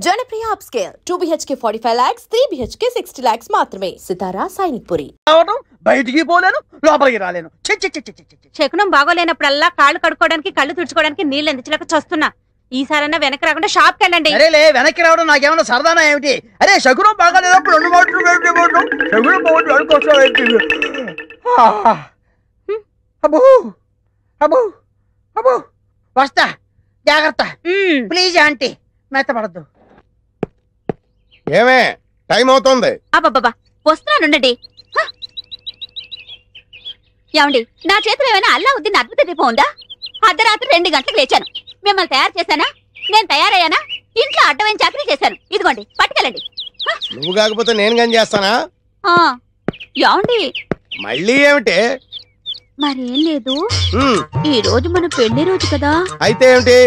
Janapriya upscale 2 BHK 45 lakhs, 3 BHK 60 lakhs మాత్రమే. సితారా సైనిక్పురి. బయటికి పోలేను, లోపలికి రాలేను. శకునం బాగోలేనప్పుడల్లా కాళ్ళు కడుక్కోవడానికి కళ్ళు తుడుచుకోవడానికి నీళ్ళు ఎందుకు చస్తున్నా. ఈసారన్నా వెనక్కి రాకుండా షాప్కి వెళ్ళండి. అరేలే, వెనక్కి రావడం నాకేమన్నా సరదానా ఏమిటి? అరే శకునం బాగాలేనప్పుడు రెండు మాటలు శకునం బాగుంది. అబ్బో అబ్బో అబ్బో, వస్తా, జాగ్రత్త ప్లీజ్ ఆంటీ, మెత్తపడద్దు. ఏమే టైం అవుతుంది. అబ్బబ్బా, వస్తున్నానుండండి. ఏమండి, నా చేతిలో ఏమైనా అల్లావుద్దీన్ అద్భుత దీపం ఉందా? అర్ధరాత్రి 2 గంటలకు లేచాను. మిమ్మల్ని తయారు చేశానా? నేను తయారయ్యానా? ఇంట్లో అడ్డమైన చాకరీ చేశాను. ఇదిగోండి, పట్టుకెళ్ళండి. నువ్వు కాకపోతే నేను కానీ చేస్తానా? ఏమండి, మళ్ళీ ఏమిటి? మరేం లేదు, ఈ రోజు మన పెళ్లి రోజు కదా. అయితే ఏమిటి?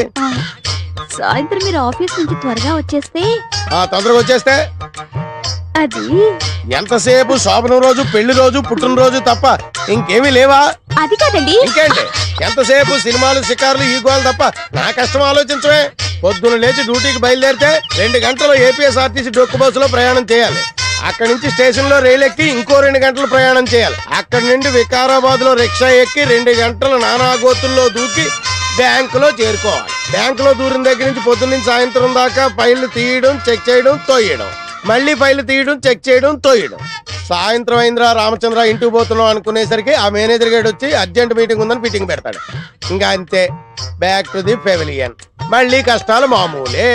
సాయంత్రం మీరు ఆఫీస్ నుంచి త్వరగా వచ్చేస్తే. తొందరగా వచ్చేస్తే అది ఎంతసేపు శోభనం రోజు, పెళ్లి రోజు, పుట్టినరోజు తప్ప ఇంకేమీ లేవా? అది కాదండి. ఇంకేంటి? ఎంతసేపు సినిమాలు, షికారులు, ఈ గోలు తప్ప నా కష్టం ఆలోచించవే. పొద్దున లేచి డ్యూటీకి బయలుదేరితే 2 గంటలు ఏపీఎస్ఆర్టీసీ డొక్కు బస్సులో ప్రయాణం చేయాలి. అక్కడి నుంచి స్టేషన్ లో రైలు ఎక్కి ఇంకో 2 గంటలు ప్రయాణం చేయాలి. అక్కడి నుండి వికారాబాద్ లో రిక్షా ఎక్కి 2 గంటలు నానాగోతుల్లో దూకి బ్యాంకులో చేరుకోవాలి. బ్యాంకులో దూరిన దగ్గర నుంచి పొద్దున్న నుంచి సాయంత్రం దాకా ఫైళ్లు తీయడం, చెక్ చేయడం, తోయడం, మళ్ళీ ఫైళ్లు తీయడం, చెక్ చేయడం, తోయడం. సాయంత్రం అయిందిరా రామచంద్ర, ఇంటికి పోతున్నాం అనుకునేసరికి ఆ మేనేజర్ గడు వచ్చి అర్జెంట్ మీటింగ్ ఉందని మీటింగ్ పెడతాడు. ఇంకా అంతే, బ్యాక్ టు ది పెవిలియన్. మళ్ళీ కష్టాలు మామూలే.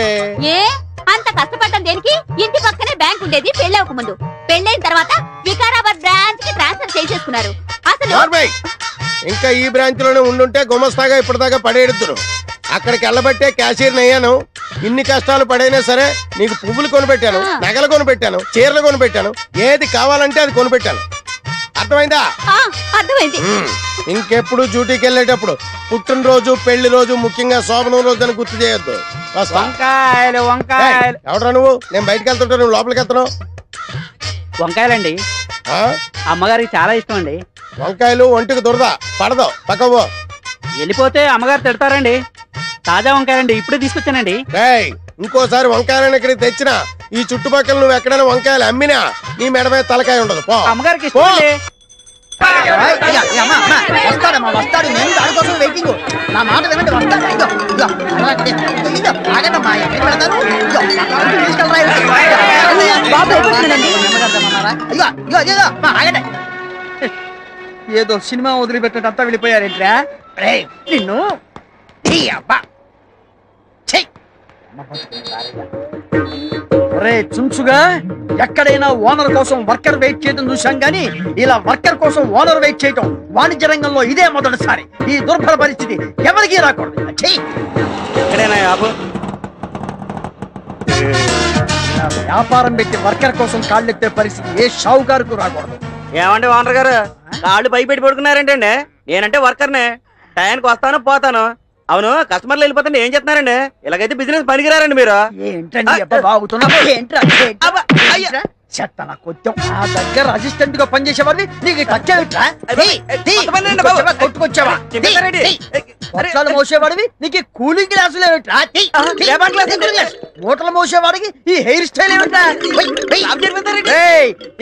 అంత కష్టపడటం దేనికి? ఇంటి పక్కనే బ్యాంక్ ఉండేది పెళ్ళవక ముందు. పెళ్ళైన తర్వాత వికారాబాద్ బ్రాంచ్ కి ట్రాన్స్ఫర్ చేసేసుకున్నారు. అసలు ఇంకా ఈ బ్రాంచ్ లోనే ఉండుంటే గుమస్తాగా ఇప్పటిదాకా పడేడుతురు. అక్కడికి వెళ్ళబట్టే క్యాషియర్ అయ్యాను. ఇన్ని కష్టాలు పడైనా సరే నీకు పువ్వులు కొనిపెట్టాను, నగలు కొనిపెట్టాను, చీరలు కొనిపెట్టాను, ఏది కావాలంటే అది కొనిపెట్టాను. అర్థమైందా? అర్థమైంది. ఇంకెప్పుడు డ్యూటీకి వెళ్ళేటప్పుడు పుట్టినరోజు, పెళ్లి రోజు, ముఖ్యంగా శోభనం రోజు అని గుర్తు చేయొద్దు. వంకాయలు వంకాయలు. ఎవడరా నువ్వు? నేను బయటకు వెళ్తుంటా, నువ్వు లోపలికి వెళ్తున్నావు. వంకాయలండి, అమ్మగారికి చాలా ఇష్టం అండి. వంకాయలు ఒంటికి దురద, పడదు, పక్కవో. వెళ్ళిపోతే అమ్మగారు తిడతారండి. తాజా వంకాయలండి, ఇప్పుడే తీసుకొచ్చానండి. ఇంకోసారి వంకాయలను ఇక్కడికి తెచ్చినా, ఈ చుట్టుపక్కల నువ్వు ఎక్కడైనా వంకాయలు అమ్మినా నీ మెడ మీద తలకాయ ఉండదు. అమ్మగారికి వస్తాడు, నేను దానికోసం వెయిటింగ్. నా మాట వినండి, వస్తాడు. ఏదో సినిమా వదిలిపెట్టినట్టు అంతా వెళ్ళిపోయారేంట్రా నిన్ను. ఒరే చుంచుగా, ఎక్కడైనా ఓనర్ కోసం వర్కర్ వెయిట్ చేయడం చూశాం గానీ ఇలా వర్కర్ కోసం ఓనర్ వెయిట్ చేయటం వాణిజ్య రంగంలో ఇదే మొదటిసారి. ఈ దుర్భర పరిస్థితి ఎవరికీ రాకూడదు. వ్యాపారం పెట్టి వర్కర్ కోసం కాళ్ళెత్తే పరిస్థితి ఏ షావుకారుకు రాకూడదు. ఏమండి ఓనర్ గారు, కాళ్ళు పై పెట్టి పడుకున్నారేంటండి? నేనంటే వర్కర్నే, టైంకి వస్తాను పోతాను. అవును, కస్టమర్లు వెళ్ళిపోతుంటే ఏం చేస్తున్నారండి? ఇలాగైతే బిజినెస్ పనికిరారండి మీరు. నా దగ్గర అసిస్టెంట్ గా పనిచేసేవాడిని నీకు టచ్చావా? మోసేవాడివి నీకు కూలింగ్ గ్లాసులు ఏమిట్రా? మూటలు మోసేవాడికి ఈ హెయిర్ స్టైల్ ఏమిట్రా?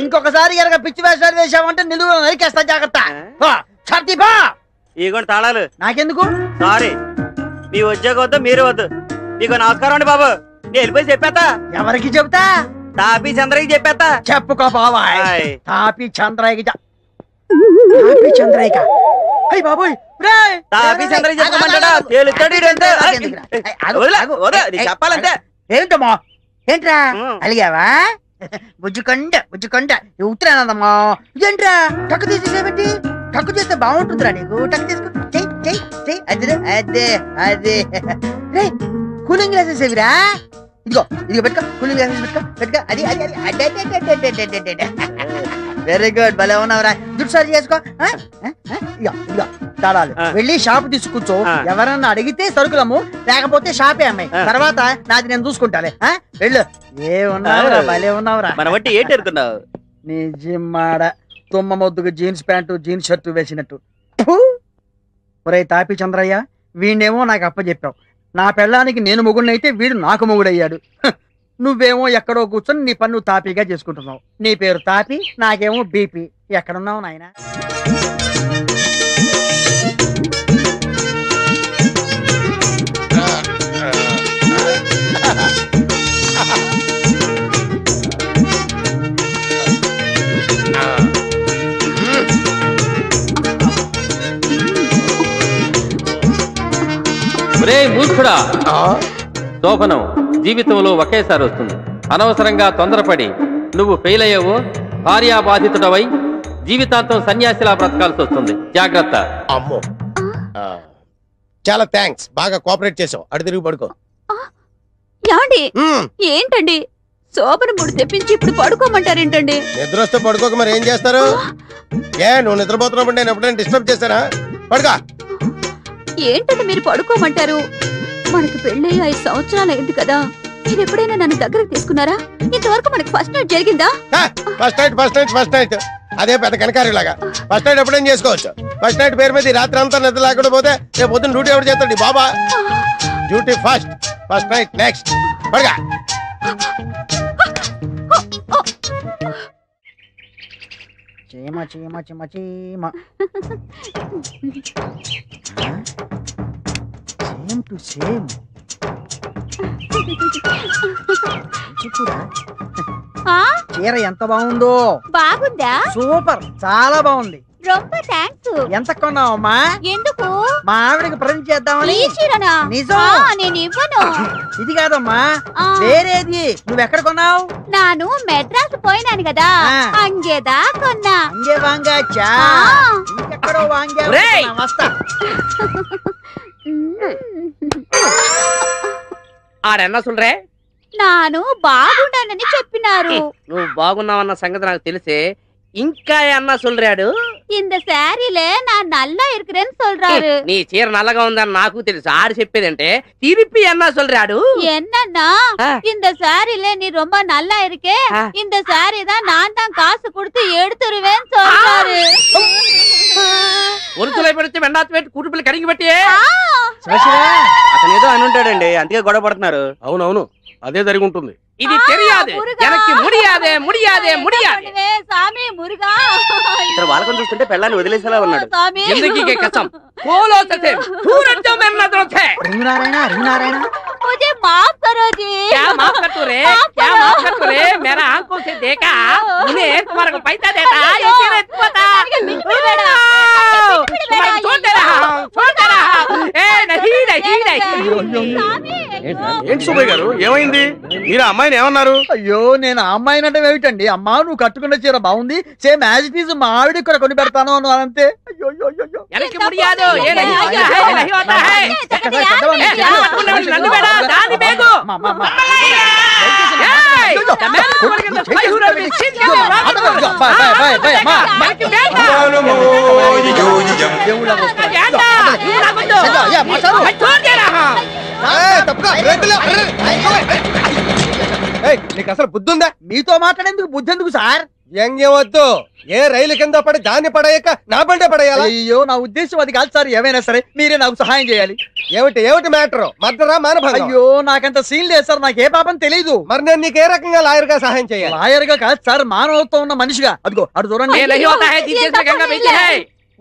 ఇంకొకసారి కనుక పిచ్చి వేషాలు వేసావంటే నిలువ నరికేస్తా, జాగ్రత్త. ఇగోండి తాళాలు. నాకెందుకు? సారీ, మీ ఉద్యోగం వద్దు, మీరు వద్దు. మీకు నమస్కారం అండి బాబు. నేను వెళ్ళిపోయి చెప్పేస్తా. ఎవరికి చెబుతా? తాపీ చంద్రయ్యకి చెప్పేస్తా. చెప్పుకో బాబా. తాపీ చంద్రయ్యకి చంద్రయ్య. అయ్యి బాబోయ్, తాపీ చంద్రయ్య చెప్పమంటాడా? చెప్పాలంటే ఏంటమ్మా? ఏంట్రా అలిగావా? బుజ్జుకొండ ఉత్తరానమ్మా. ఇదేంట్రా టక్కు తీసేసేమిటి? టక్కు చేస్తే బాగుంటుందిరా నీకు. టక్కు తీసుకో, అదే అదే అదే. కూలింగ్ గ్లాసెస్ ఏవిరా? ఇదిగో పెట్టుకో, కూలింగ్ గ్లాసెస్ పెట్టుకో. అది వెరీ గుడ్, భలే ఉన్నావురా. జుట్టు సరి చేసుకో. ఇదిగో తాళాలు. వెళ్ళి షాప్ తీసుకూర్చో. ఎవరన్నా అడిగితే సరుకులము, లేకపోతే షాపే అమ్మాయి. తర్వాత నాది నేను చూసుకుంటాలే. వెళ్ళు. ఏమున్నావురా, భలే ఉన్నావురా. మన బట్టి ఏంటి అనుకున్నావు? నిజమాడ తుమ్మ మొద్దుకు జీన్స్ ప్యాంటు, జీన్స్ షర్టు వేసినట్టు. ఒరే తాపీ చంద్రయ్య, వీణేమో నాకు అప్పచెప్పావు. నా పెళ్ళానికి నేను మొగుడినైతే వీడు నాకు మొగుడయ్యాడు. నువ్వేమో ఎక్కడో కూర్చొని నీ పన్ను తాపీగా చేసుకుంటున్నావు. నీ పేరు తాపి, నాకేమో బీపీ. ఎక్కడున్నావు నాయనా? మూర్ఖుడా, శోభనం జీవితంలో ఒకేసారి వస్తుంది. అనవసరంగా తొందరపడి నువ్వు ఫెయిల్ అయ్యావో భార్యాబాధితుడవై జీవితాంతం సన్యాసిలా బ్రతకాల్సి వస్తుంది. జాగ్రత్త. అమ్మో, చాలా థ్యాంక్స్, బాగా కోఆపరేట్ చేసావు. అటు తిరిగి పడుకో. యాండి ఏంటండి శోభన మూడు తెప్పించి ఇప్పుడు పడుకోమంటారేంటండి? నిద్ర వస్తే పడుకోక మరి ఏం చేస్తారు? నువ్వు నిద్రపోతున్నప్పుడు నేను ఎప్పుడైనా డిస్టర్బ్ చేశానా? పడుకో. ఏంటంటే మీరు పడుకోమంటారు? మనకి పెళ్ళి 5 సంవత్సరాలు అయింది కదా, మీరు ఎప్పుడైనా నన్ను దగ్గరకు తీసుకున్నారా? ఇంతవరకు మనకి ఫస్ట్ నైట్ జరిగిందా? ఫస్ట్ నైట్ అదే పెద్ద కనకారిలాగా. ఫస్ట్ నైట్ ఎప్పుడైనా చేసుకోవచ్చు. ఫస్ట్ నైట్ పేరు మీద రాత్రి అంతా నిద్ర లేకుండా పోతే రేపు పొద్దున్న డ్యూటీ ఎవరు చేస్తాడు? బాబా డ్యూటీ ఫస్ట్ నైట్ నెక్స్ట్. పడుగా. చీమ చీమ చీమ చీమ. Same to same. చీర ఎంత బాగుందో. బాగుందా? సూపర్, చాలా బాగుంది. రొంబ థాంక్స్. ఎంత కొన్నావమ్మా? ఎందుకు? మా ఆవిడకి ప్రజెంట్ చేద్దామని. ఈ చీరనా? నిజం. నేను ఇవ్వను. ఇది కాదమ్మా, వేరేది. నువ్వెక్కడ కొన్నావు? నాను మెడ్రాస్ పోయినాను కదా, అంగేదా కొన్నా. అంగే వాంగాచా? ఇంకెక్కడో వాంగా. వస్తా. ఆడన్నా సుల్రే, నాను బాగుండానని చెప్పినారు. నువ్వు బాగున్నావన్న సంగతి నాకు తెలిసే. ఇంకా అన్నా சொல்றாడు, இந்த சாரில நான் நல்லா இருக்கிறேன்னு சொல்றாரு. నీ చీర నల్లగా ఉందని నాకు తెలుసు. ఆడు చెప్పేదంటే తిరిపి అన్నా சொல்றாడు. என்னன்னா இந்த சாரில நீ ரொம்ப நல்லா இருக்கே, இந்த சாரி தான் நான் தான் காசு கொடுத்து எடுத்துருவேன்னு சொல்றாரு. ఒరుతులై పెడితే వెండాతు పెట్టి కూటుపిల్లి కడిగి పెట్టి అతను ఏదో అని ఉంటాడండి, అందుకే గొడవ పడుతున్నారు. అవునవును, అదే జరిగి ఉంటుంది. ఇది తెలియదు, எனக்கு முடியாதே முடியாதே முடியாதே. సామి మురుగా. ఇతర వాళ్ళకం చూస్తుంటే పెళ్ళాన్ని వదిలేసేలా ఉన్నాడు. जिंदगी के कसम बोलो सचे सूरज जो मेरे नजरों से. रिंग नारायण मुझे माफ करो जी. क्या माफ कर तू रे? क्या माफ कर तू रे? मेरा आंखों से देखा, उन्हें तुम्हारे को पैसा देता ये तेरे पता. छोड़ दे रहा ए नहीं नहीं नहीं. ఏంటి సుబ్బయ్య గారు, ఏమైంది? మీరు అమ్మాయిని ఏమన్నారు? అయ్యో, నేను ఆ అమ్మాయిని అంటే ఏమిటండి? అమ్మా, నువ్వు కట్టుకున్న చీర బాగుంది, సేమ్ యాజ్ ఇట్ ఈజ్ మా ఆవిడకి కూడా కొని పెడతాను అను అంతే. అయ్యో ఎనకి ముడియాదు, ఏ नहीं होता है नहीं होता है. నన్ను బేడా దాని బేగు నీకు అసలు బుద్ధి ఉందా? మీతో మాట్లాడేందుకు బుద్ధి ఎందుకు సార్? వద్దు. ఏ రైలు కింద పడి దాన్ని పడేయక నా బండే పడేయాలి. అయ్యో, నా ఉద్దేశం అది కాదు సార్. ఏమైనా సరే మీరే నాకు సహాయం చేయాలి. ఏమిటి మ్యాటర్? మర్డరా మానభంగం? అయ్యో, నాకంత సీన్ లేదు సార్, నాకు ఏ పాపం తెలీదు. మరి నేను నీకు ఏ రకంగా లాయర్ గా సహాయం చేయాలి? లాయర్ గా కాదు సార్, మానవత్వం ఉన్న మనిషిగా. అదిగో అటు చూడండి.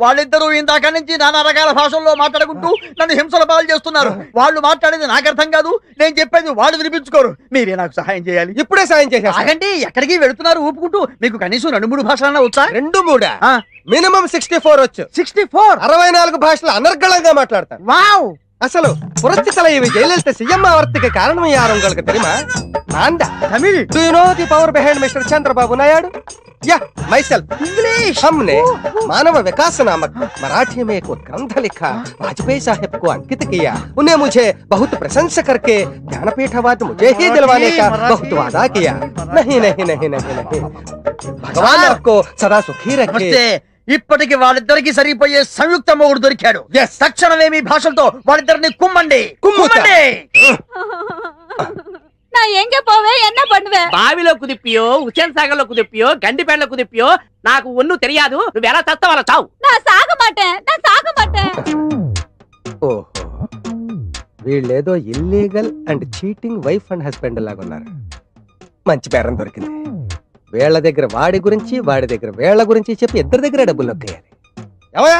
వాళ్ళిద్దరూ ఇందాక నుంచి నానా రకాల భాషల్లో మాట్లాడుకుంటూ నన్ను హింసల పాలు చేస్తున్నారు. వాళ్ళు మాట్లాడేది నాకు అర్థం కాదు, నేను చెప్పేది వాళ్ళు వినిపించుకోరు. మీరే నాకు సహాయం చేయాలి. ఇప్పుడే సాయం చేసా. ఆగండి, ఎక్కడికి వెళుతున్నారు ఊపుకుంటూ? మీకు కనీసం 2-3 భాషలన్నా వచ్చా? 2-3 మినిమం 64 వచ్చు. 64? 64 భాషలు అనర్గళంగా మాట్లాడతాను. వావ్! అసలు పురస్తి தலைவி ஜெயலலிதா சிஎம் ஆவறதுக்கு காரணம் யார் உங்களுக்கு தெரியுமா? நான்டா. Tamil. Do you know the power behind Mr. Chandrababu Naidu? Yeah, myself. English. हमने मानव विकास नामक मराठी में एक ग्रंथ लिखा, वाजपेयी साहब को अंकित किया. उन्हें मुझे बहुत प्रशंसा करके ज्ञानपीठ अवार्ड मुझे ही दिलवाने का बहुत वादा किया. नहीं नहीं नहीं नहीं नहीं. भगवान आपको सदा सुखी रखे. ఇప్పటికి వాళ్ళిద్దరికి సరిపోయే సంయుక్త మొగుడు దొరికాడు. తక్షణమే మీ భాషలతో వాళ్ళిద్దరిని కుమ్మండి. నా ఎంగ పోవే ఎన్న பண்ணுவே? బావిలో కుదిపియో, హుసేన్ సాగర్ లో కుదిపియో, గండిపేటలో కుదిపియో నాకు ఒన్ను తెలియదు. నువ్వు ఎలా చస్తావు అలా చావు. నా సాగమాటే. ఓహో, వీళ్ళేదో illegal and cheating wife and husband లాగా ఉన్నారు. మంచి బేరం దొరికింది. వీళ్ళ దగ్గర వాడి గురించి, వాడి దగ్గర వీళ్ళ గురించి చెప్పి ఇద్దరి దగ్గర డబ్బులు నొక్కేయాలి. ఏమయ్యా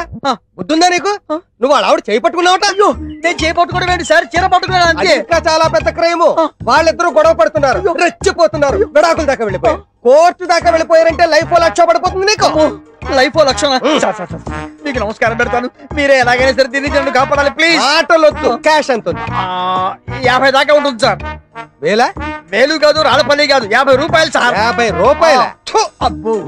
బుద్ధుందా నీకు? నువ్వు వాళ్ళ ఆవిడ చేయి పట్టుకున్నావట. అయ్యో నేను చేయి పట్టుకోవడం ఏంటి సార్, చీర పట్టుకున్నాను అంతే. ఇంకా చాలా పెద్ద క్రైమ్. వాళ్ళిద్దరూ గొడవ పడుతున్నారు, రెచ్చిపోతున్నారు, విడాకుల దాకా వెళ్ళిపోయారు, కోర్టు దాకా వెళ్ళిపోయారంటే లైఫ్ లక్ష పడిపోతుంది నీకు. లైఫ్ లక్షణ. మీకు నమస్కారం పెడతాను, మీరే ఎలాగైనా సరే దీన్ని నన్ను కాపాడాలి ప్లీజ్. ఆటలొద్దు, క్యాష్ ఎంత ఉంది? 50 దాకా ఉంటుంది సార్. వేలా? వేలు కాదు, రాళ్ళపల్లి కాదు, 50 రూపాయలు సార్. 50 రూపాయల?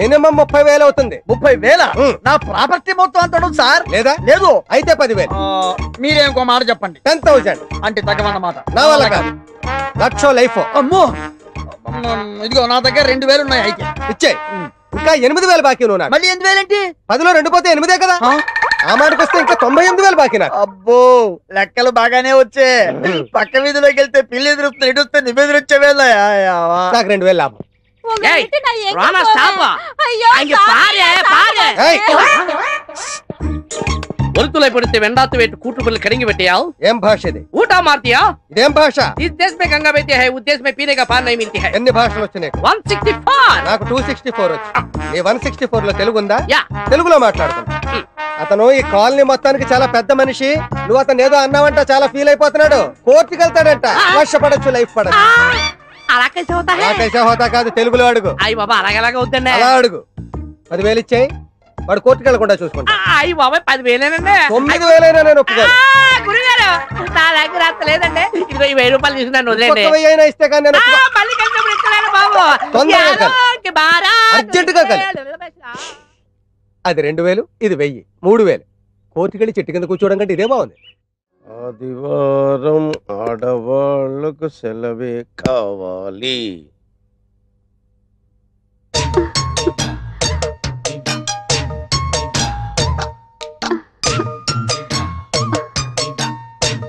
మినిమం 30,000 అవుతుంది. 30,000? నా ప్రాపర్టీ మొత్తం అంత ఉండదు సార్. లేదా? లేదు. అయితే 10,000. మీరే ఇంకో మాట చెప్పండి. 10,000 అంటే తగ్గమన్నమాట. నా వల్ల కాదు, లక్ష లైఫ్. అమ్మో ఇదిగో నా దగ్గర 2,000 ఉన్నాయి. అయితే ఇచ్చే. ఇంకా 8,000 బాకీ నువ్వు నాకు. మళ్ళీ 8,000 ఏంటి? 10లో 2 పోతే 8 కదా. ఆ మాటకు వస్తే ఇంకా 98,000 బాకీ నాకు. అబ్బో లెక్కలు బాగానే వచ్చే. పక్క వీధిలోకి వెళ్తే పిల్లి ఎదురుస్తుంది, ఎటు వస్తే నిబెదురు వచ్చే వేళ నాకు 2,000 లాభం. ஒருத்துளை படுத்து வெண்டாத்து வைத்து கூட்டுக்குள்ள கடிங்கி வெட்டியாओ ఏం భాష ఇది? ऊटा मारतिया ఇదేం భాష? इस देश में गंगा बहती है उस देश में पीने का पानी नहीं मिलती है. ఎన్ని భాషలు వచ్చినాయి? 164. నాకు 264 వచ్చు. నీ 164 లో తెలుగు ఉందా? యా. తెలుగులో మాట్లాడుతున్నా. అతను ఈ కాలనీ మొత్తానికి చాలా పెద్ద మనిషి. నువ్వు అతను ఏదో అన్నావంట, చాలా ఫీల్ అయిపోతున్నాడు. కోర్టుకి వెళ్తాడంట. లక్ష పడచ్చు, లైఫ్ పడచ్చు. అలా कैसे होता है? నాకైతే హోతా కాదు, తెలుగులో అడుగు. అయ్య బాబా అలాగలాగా వద్దండి. అలా అడుగు. 10,000 ఇచ్చేయి, వాడు కోర్టుకి వెళ్ళకుండా చూసుకుంటా. అయ్య బాబా 10,000 9,000 నేను ఒప్పుకోను. గురుగారు నా దగ్గర అంత లేదండి. ఇదిగో ఈ 1000 రూపాయలు తీసుకున్నాను, వదిలేండి. 1,000 ఇస్తే కానీ నేను ఒప్పుకోను. మళ్ళీ కలిసినప్పుడు ఇస్తున్నాను బాబు. తొందరగా కలు. అర్జెంటుగా అది 2,000, ఇది 1,000, 3,000. కోర్టుకి వెళ్ళి చెట్టు కింద కూర్చోవడం కంటే ఇదే బాగుంది. ఆదివారం ఆడవాళ్ళకు సెలవే కావాలి.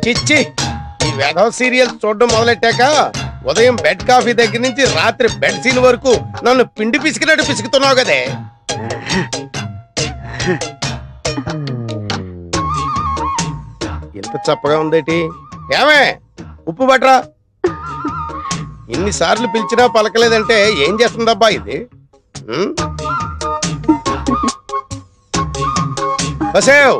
చిచ్చి, ఈ వేధవ సీరియల్స్ చూడడం మొదలెట్టాక ఉదయం బెడ్ కాఫీ దగ్గర నుంచి రాత్రి బెడ్ సీన్ వరకు నన్ను పిండి పిసికినట్టు పిసుకుతున్నావు కదే. ఎంత చప్పగా ఉందేటి? ఏమే ఉప్పు బట్రా. ఇన్నిసార్లు పిలిచినా పలకలేదంటే ఏం చేస్తుందబ్బా ఇది? బసేవ్,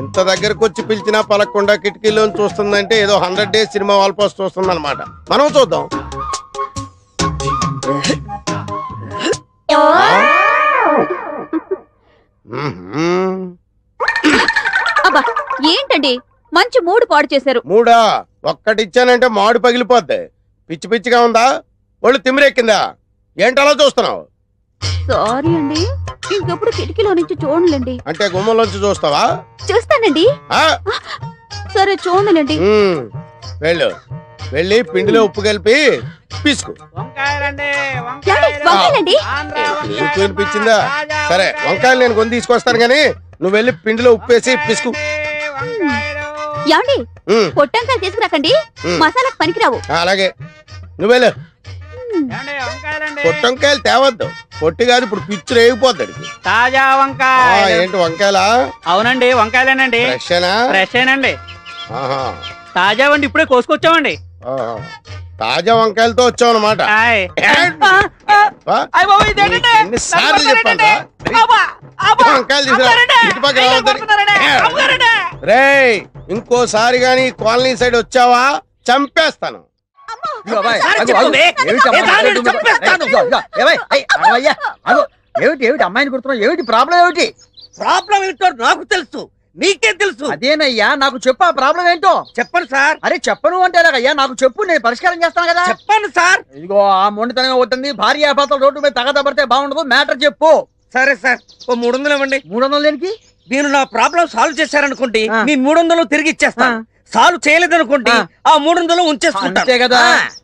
ఇంత దగ్గరకు వచ్చి పిలిచినా పలకకుండా కిటికీలో చూస్తుందంటే ఏదో 100 డేస్ సినిమా వాల్ పోస్ట్ చూస్తుంది అనమాట. మనం చూద్దాం. అబ్బా ఏంటండి మంచి మూడు పాడు చేశారు. మూడా? ఒక్కటిచ్చానంటే మాడు పగిలిపోద్ది. పిచ్చి పిచ్చిగా ఉందా? ఒళ్ళు తిమ్మిరెక్కిందా? ఏంటలా చూస్తున్నావు? సారీ అండి, ఇంకెప్పుడు కిటికీలో నుంచి చూడలేండి. అంటే గుమ్మంలోంచి చూస్తావా? చూస్తానండి. సరే చూడలేండి. వెళ్ళు, వెళ్ళి పిండిలో ఉప్పు కలిపి పిసుకు. వినిపించిందా? సరే వంకాయలు నేను కొని తీసుకొస్తాను గానీ నువ్వు వెళ్ళి పిండిలో ఉప్పు వేసి పిసుకు. ఏమండి పొట్టంకాయలు తీసుకురాకండి, మసాలాకు పనికిరావు. అలాగే, నువ్వు వెళ్ళు. పొట్టంకాయలు తేవద్దు, పొట్టి కాదు, ఇప్పుడు పిచ్చు రేగిపోద్ది. తాజా వంకాయ. ఏంటి వంకాయలా? అవునండి వంకాయలేనండి. ఫ్రెషేనండి. తాజా వండి ఇప్పుడే కోసుకొచ్చామండి. తాజా వంకాయలతో వచ్చావు అనమాట. ఎన్నిసార్లు చెప్పాను వంకాయలు రేయ్, ఇంకోసారి గాని కాలనీ సైడ్ వచ్చావా చంపేస్తాను. ఏమిటి అమ్మాయిని కొడుతున్నావు? ఏమిటి ప్రాబ్లం? ఏమిటి ప్రాబ్లం ఏంటో నాకు తెలుసు, నీకే తెలుసు. అదేనయ్యా, నాకు చెప్పు ఆ ప్రాబ్లం ఏంటో. చెప్పండి సార్. అరే చెప్పను అంటే అయ్యా, నాకు చెప్పు, నేను పరిష్కారం చేస్తాను కదా. చెప్పండి సార్. ఇదిగో ఆ మొండితనం అవుతుంది, భార్య భర్తలు రోడ్డు మీద తగదబడితే బాగుండదు. మ్యాటర్ చెప్పు. సరే సార్, ఓ 300 ఇవ్వండి. 300 దేనికి? మీరు నా ప్రాబ్లం సాల్వ్ చేశారనుకోండి, మీ 300 తిరిగి ఇచ్చేస్తాను. సాల్వ్ చేయలేదనుకోండి, ఆ 300 ఉంచేసుకుంటాను. అంతే కదా.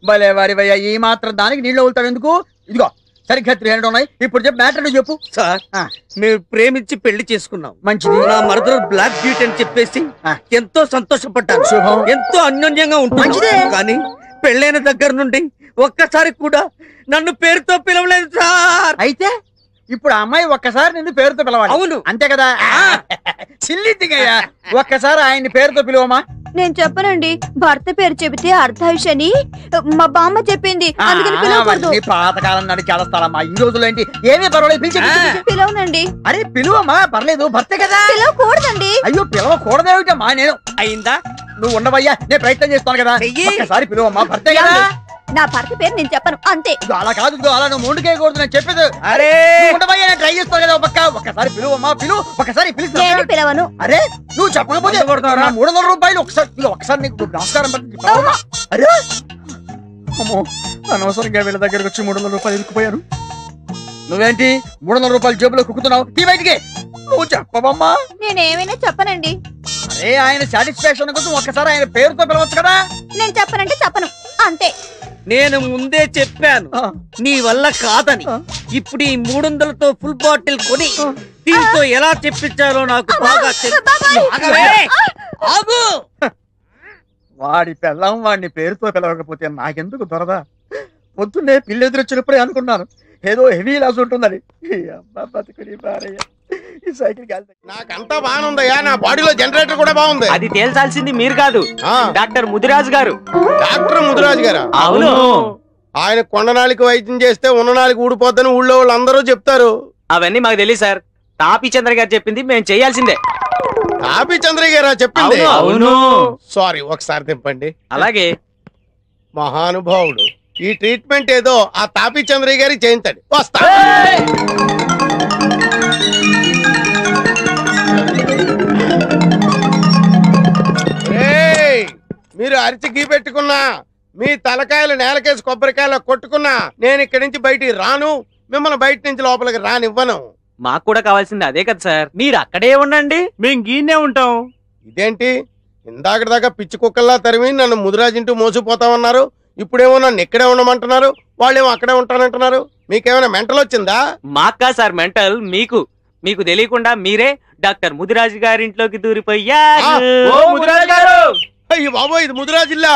భలే వారివయ్యా, ఈ మాత్రం దానికి నీళ్ళు వెళ్తావు ఎందుకు? ఇదిగో సరిగ్గా 300 ఉన్నాయి. ఇప్పుడు చెప్పు, మ్యాటర్ చెప్పు. సార్, మేము ప్రేమించి పెళ్లి చేసుకున్నాం. మంచిది. నా మరదలు బ్లాక్ బ్యూటీ అని చెప్పేసి ఎంతో సంతోషపడ్డాను. ఎంతో అన్యోన్యంగా ఉంటుంది. కానీ పెళ్ళైన దగ్గర నుండి ఒక్కసారి కూడా నన్ను పేరుతో పిలవలేదు సార్. అయితే ఇప్పుడు ఆ అమ్మాయి ఒక్కసారి నిన్ను పేరుతో పిలవాలి. అవును, అంతే కదా. సిల్లిద్దిగయ్యా, ఒక్కసారి ఆయన్ని పేరుతో పిలువమా. నేను చెప్పనండి. భర్త పేరు చెబితే అర్ధాయుషని మా బామ్మ చెప్పింది. అందుకని పిలవకూడదు. పాతకాలం నాటి చాలా స్థలమ్మా. ఈ రోజుల్లో ఏంటి ఏమీ పర్వాలేదు, పిలవనండి. అరే పిలువమ్మా, పర్లేదు, భర్తే కదా. పిలవకూడదండి. అయ్యో పిలవకూడదేమిటమ్మా? నేను అయిందా? నువ్వు ఉండవయ్యా, నేను ప్రయత్నం చేస్తాను కదా. ఒక్కసారి పిలువమ్మా, భర్తే కదా. నా భర్త పేరు నేను చెప్పను, అంతే. అలా కాదు, అలా నువ్వు ముందుకేయకూడదు, నేను చెప్పేది. అరే ఉండవయ్యా, నేను ట్రై చేస్తాను కదా. ఒక్కసారి పిలువమ్మా, ఒకసారి నేను పిలవను. అరే నువ్వు చెప్పకపోతే 300 రూపాయలు ఒకసారి నీకు నమస్కారం. అరే అమ్మో, అనవసరంగా వీళ్ళ దగ్గరకు వచ్చి 300 రూపాయలు ఇరుక్కుపోయాను. నువ్వేంటి 300 రూపాయలు జేబులో కుక్కుతున్నావు? తీ బయటికి. నువ్వు చెప్పవమ్మా. నేనేమైనా చెప్పనండి. అరే ఆయన సాటిస్ఫాక్షన్ కోసం ఒక్కసారి ఆయన పేరుతో పిలవచ్చు కదా. నేను చెప్పనంటే చెప్పను, అంతే. నేను ముందే చెప్పాను నీ వల్ల కాదని. ఇప్పుడు ఈ 300తో ఫుల్ బాటిల్ కొని దీంతో ఎలా చెప్పించాలో నాకు బాగా ఆగు. వాడి పెళ్ళం వాడిని పేరుతో పిలవకపోతే నాకెందుకు దొరదా? పొద్దున్నే పిల్లి ఎదురొచ్చినప్పుడే అనుకున్నాను ఏదో హెవీ లాస్ ఉంటుందని. ఈ సైకిల్ నాకంతా బాగుందయ్యా, నా బాడీలో జనరేటర్ కూడా బాగుంది. అది తేల్చాల్సింది మీరు కాదు, డాక్టర్ ముదిరాజు గారు. డాక్టర్ ముదిరాజు గారా? అవును. ఆయన కొండనాళికి వైద్యం చేస్తే ఉన్ననాళికి ఊడిపోద్దని ఊళ్ళో వాళ్ళు అందరూ చెప్తారు. అవన్నీ మాకు తెలియదు సార్. తాపీ చంద్ర గారు చెప్పింది మేము చేయాల్సిందే. తాపీ చంద్ర గారా చెప్పింది? అవును. సారీ, ఒకసారి తింపండి. అలాగే. మహానుభావుడు, ఈ ట్రీట్మెంట్ ఏదో ఆ తాపీ చంద్రయ్య గారికి చేయించండి. వస్తా. మీరు అరిచి గీ పెట్టుకున్నా, మీ తలకాయలు నేలకేసి కొబ్బరికాయలు కొట్టుకున్నా నేను ఇక్కడి నుంచి బయటికి రాను, మిమ్మల్ని బయట నుంచి లోపలికి రానివ్వను. మాకు కూడా కావాల్సింది అదే కదా సార్. మీరు అక్కడే ఉండండి, మేము గీనే ఉంటాం. ఇదేంటి ఇందాక దాకా పిచ్చి కుక్కల్లా తరిమి నన్ను ముదిరాజింటూ మోసిపోతామన్నారు, ఇప్పుడేమో నన్ను ఇక్కడే ఉండమంటున్నారు, వాళ్ళేమో అక్కడే ఉంటానంటున్నారు. మీకేమైనా మెంటల్ వచ్చిందా? మాకా సార్ మెంటల్, మీకు మీకు తెలియకుండా మీరే డాక్టర్ ముదిరాజు గారి ఇంట్లోకి దూరిపోయారు. అయ్యో బాబోయ్, ఇది ముదిరాజిల్లా.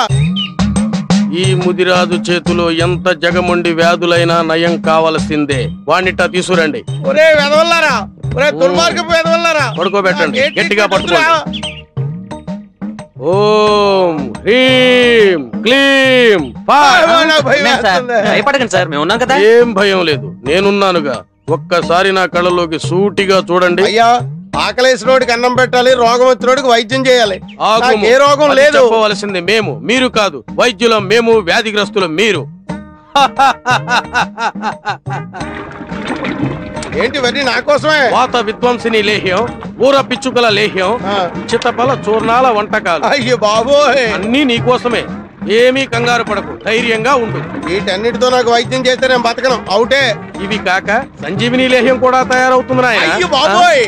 ఈ ముదిరాజు చేతిలో ఎంత జగముండి వ్యాధులైనా నయం కావలసిందే. వాణ్ణిట తీసుకురండి. ఒరే వెదవల్లారా, ఒరే దుర్మార్గపు వెదవల్లారా, పడుకోబెట్టండి, గట్టిగా పట్టుకోండి. ఓం హ్రీం క్లీం. భయపడకండి సార్, మేము ఉన్నాం కదా. ఏం భయం లేదు, నేనున్నానుగా. ఒక్కసారి నా కళ్ళలోకి సూటిగా చూడండి. అయ్యా, ఆకలేసినోడికి అన్నం పెట్టాలి, రోగం వచ్చినోడికి వైద్యం చేయాలి. ఏ రోగం లేదు. చెప్పవలసింది మేము, మీరు కాదు. వైద్యులం మేము, వ్యాధిగ్రస్తులం మీరు. ఏంటి వరి నా కోసమే? వాత విధ్వంసిని లేహ్యం, ఊర పిచ్చుకల లేహ్యం, చిత్తపల చూర్ణాల వంటకాలు. అయ్యో బాబోయ్, అన్నీ నీకోసమే. ఏమీ కంగారు పడకు, ధైర్యంగా ఉండు. వీటన్నిటితో నాకు వైద్యం చేస్తే నేను బతకను, అవుటే. ఇవి కాక సంజీవిని లేహ్యం కూడా తయారవుతుంది నాయన. అయ్యో బాబోయ్,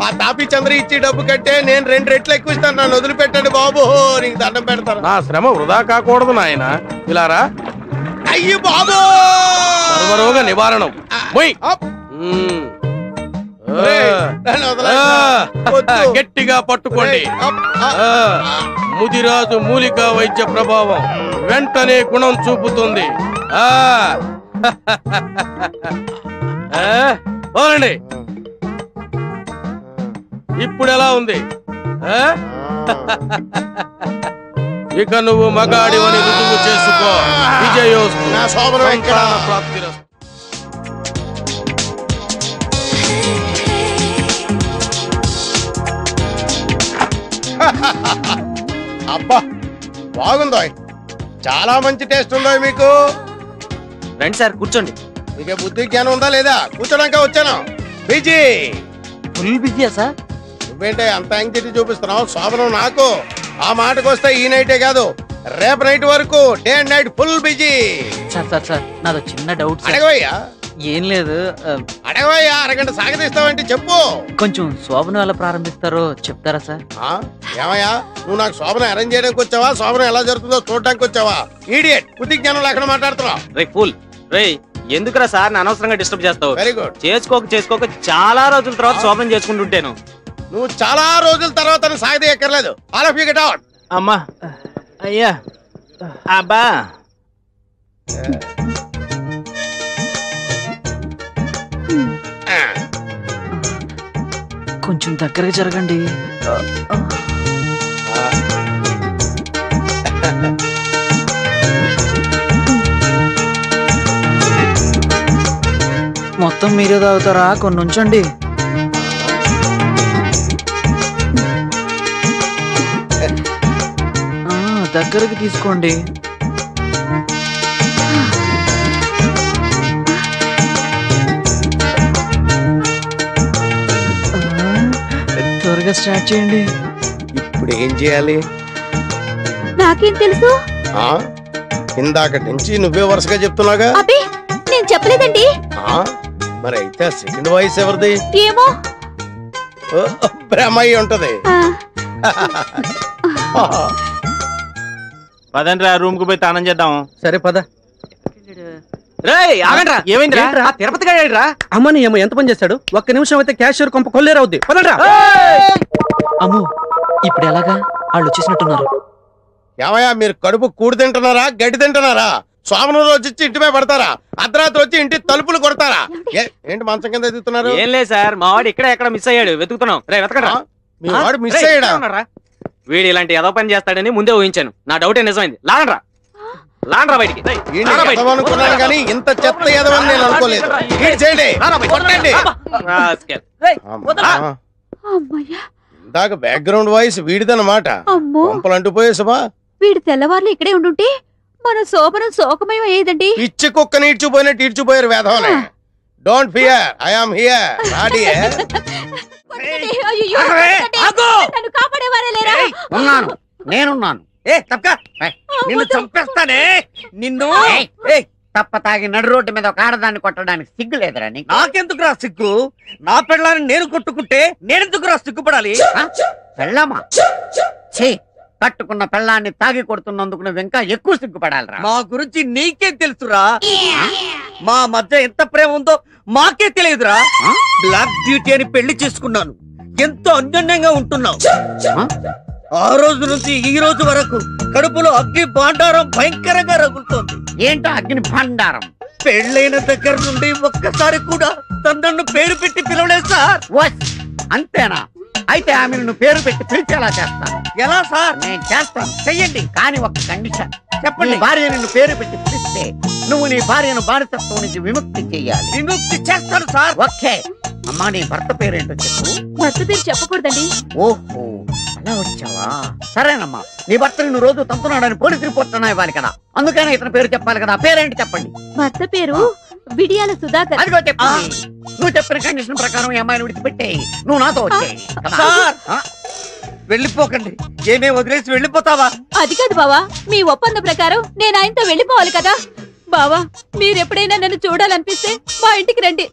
ఆ తాపీ చంద్ర ఇచ్చి డబ్బు కట్టే నేను 2 రెట్లు ఎక్కువ ఇస్తాను, నన్ను వదిలిపెట్టండి బాబు, నీకు దండం పెడతాను. నా శ్రమ వృధా కాకూడదు నాయన. ఇలారా. అయ్యో బాబు, సర్వరోగ నివారణం. గట్టిగా పట్టుకోండి. ముదిరాజు మూలికా వైద్య ప్రభావం వెంటనే గుణం చూపుతుంది. వదలండి. ఇప్పుడు ఎలా ఉంది? ఇక నువ్వు మగాడివని రుజువు చేసుకో. విజయోస్తు. ప్రాప్తిరస్తు. అబ్బా బాగుందో, చాలా మంచి టేస్ట్ ఉందో మీకు. రండి సార్, కూర్చోండి. మీకు బుద్ధి జ్ఞానం ఉందా లేదా? కూర్చోడానికి వచ్చాను. బిజీ, ఫుల్ బిజీయా సార్? నువ్వేంటే అంత యాంగ్జైటీ చూపిస్తున్నావు? శోభనం నాకు. ఆ మాటకు వస్తే ఈ నైటే కాదు, రేపు నైట్ వరకు day and night full busy. Sir sir sir, నాదో చిన్న డౌట్. అడగవయ్యా. ఏం లేదు, అడగవయ్యా. అరగంట సాగదీస్తావంటే చెప్పు. కొంచెం శోభనం ఎలా ప్రారంభిస్తారో చెప్తారా సార్? ఏమయ్యా, నువ్వు నాకు శోభనం అరేంజ్ చేయడానికి వచ్చావా, శోభనం ఎలా జరుగుతుందో చూడడానికి వచ్చావా? ఈడియట్, బుద్ధి జ్ఞానం లేకుండా మాట్లాడుతున్నావు. రే ఫుల్ రే, ఎందుకురా సార్ అనవసరంగా డిస్టర్బ్ చేస్తావు? Very good. చేసుకోక చాలా రోజుల తర్వాత శోభనం చేసుకుంటుంటాను. నువ్వు చాలా రోజుల తర్వాత సాగదీయక్కర్లేదు. All of you get out. అమ్మా, అయ్యా, అబ్బా. కొంచెం దగ్గరగా జరగండి. మొత్తం మీరే తాగుతారా? కొన్ని ఉంచండి. దగ్గరికి తీసుకోండి. త్వరగా స్టార్ట్ చేయండి. ఇప్పుడు ఏం చేయాలి? నాకేం తెలుసు? ఇందాక నుంచి నువ్వే వరుసగా చెప్తున్నాగా. అబ్బే నేను చెప్పలేదండి. మరి అయితే సెకండ్ వాయిస్ ఎవరిది? ఏమో బ్రహ్మయ్య ఉంటది. పదండ్రా రూమ్ కు పోయి తానం చేద్దాం. సరే పద. ఏమైందిరా? తిరుపతి గారా? అమ్మని ఏమో ఎంత పని చేస్తాడు. ఒక్క నిమిషం అయితే క్యాషియర్ కొంప కొల్లేరవుద్ది. పదండ్రా. అమ్మో ఇప్పుడు ఎలాగా? వాళ్ళు వచ్చేసినట్టున్నారు. ఏమయ్యా మీరు కడుపు కూడి తింటున్నారా గడ్డి తింటున్నారా? సోమను రోజు వచ్చి ఇంటి మీద పడతారా? అర్ధరాత్రి వచ్చి ఇంటి తలుపులు కొడతారా? ఏంటి మంచం కింద ఎదుగుతున్నారు? ఏం లేదు సార్, మా వాడు ఇక్కడ ఎక్కడ మిస్ అయ్యాడు, వెతుకుతున్నాం. రే వెతకడా. మీ వాడు మిస్ అయ్యాడా? వీడు ఇలాంటి ఏదో పని చేస్తాడని ముందే ఊహించాను. నా డౌటే నిజమైంది. లాగండ్రా లాగండ్రా బయటికి. అనుకున్నాను కానీ ఇంత చెత్త ఎదవని నేను అనుకోలేదు. ఇందాక బ్యాక్గ్రౌండ్ వాయిస్ వీడిదన్నమాట. పంపలు అంటుపోయే సుమా. వీడు తెల్లవారులు ఇక్కడే ఉండుంటే మన శోభనం శోకమయం అయ్యేదండి. పిచ్చి కుక్కని ఈడ్చిపోయినట్టు ఈడ్చిపోయారు వేధవనే. Don't fear, I am here. నన్ను కాపాడేవారే లేరా? ఉన్నాను, నేనున్నాను. నిన్ను చంపేస్తానే. నిన్ను తప్ప తాగి నడు రోడ్డు మీద ఒక ఆడదాన్ని కొట్టడానికి సిగ్గు లేదురా నీకు? నాకెందుకురా సిగ్గు? నా పెళ్ళాన్ని నేను కొట్టుకుంటే నేనెందుకురా సిగ్గుపడాలి? పెళ్ళామా? ఛీ, కట్టుకున్న పెళ్ళాన్ని తాగి కొడుతున్నందుకు నువ్వు ఇంకా ఎక్కువ సిగ్గుపడాలిరా. మా గురించి నీకే తెలుసురా. మా మధ్య ఎంత ప్రేమ ఉందో మాకే తెలియదురా. బ్లాక్ బ్యూటీ అని పెళ్లి చేసుకున్నాను. ఎంతో అన్యోన్యంగా ఉంటున్నావు. ఆ రోజు నుంచి ఈ రోజు వరకు కడుపులో అగ్ని భాండారం భయంకరంగా రగులుతోంది. ఏంటో అగ్ని భాండారం? పెళ్ళైన దగ్గర నుండి ఒక్కసారి కూడా తనను పేరు పెట్టి పిలవలేదు సార్. అంతేనా? అయితే ఆమెను నువ్వు పేరు పెట్టి పిలిచేలా చేస్తాను. ఎలా సార్? నేను చేస్తాను, చెయ్యండి. కానీ ఒక కండిషన్. చెప్పండి. భార్య నిన్ను పేరు పెట్టి పిలిస్తే నువ్వు నీ భార్యను బానిసత్వం నుంచి విముక్తి చెయ్యాలి. విముక్తి చేస్తాను సార్. ఓకే. అమ్మా నీ భర్త పేరేంటో చెప్పు. భర్త పేరు చెప్పకూడదండి. ఓహో అలా వచ్చావా? సరేనమ్మా, నీ భర్త నిన్ను రోజు తంతున్నాడని పోలీసు రిపోర్ట్ ఇవ్వాలి కదా, అందుకనే ఇతని పేరు చెప్పాలి కదా. పేరేంటి చెప్పండి. భర్త పేరు బిడియాల సుధాకర్. అదిగో చెప్పు. నువ్వు చెప్పిన కండిషన్ ప్రకారం ఈ అమ్మాయిని విడిచిపెట్టేయి. నువ్వు నాతో వచ్చేయి. వెళ్ళిపోకండి. ఏమే వదిలేసి వెళ్ళిపోతావా? అది కాదు బావా, మీ ఒప్పంద ప్రకారం నేను ఆయనతో వెళ్ళిపోవాలి కదా. బావా మీరు ఎప్పుడైనా నన్ను చూడాలనిపిస్తే మా ఇంటికి రండి.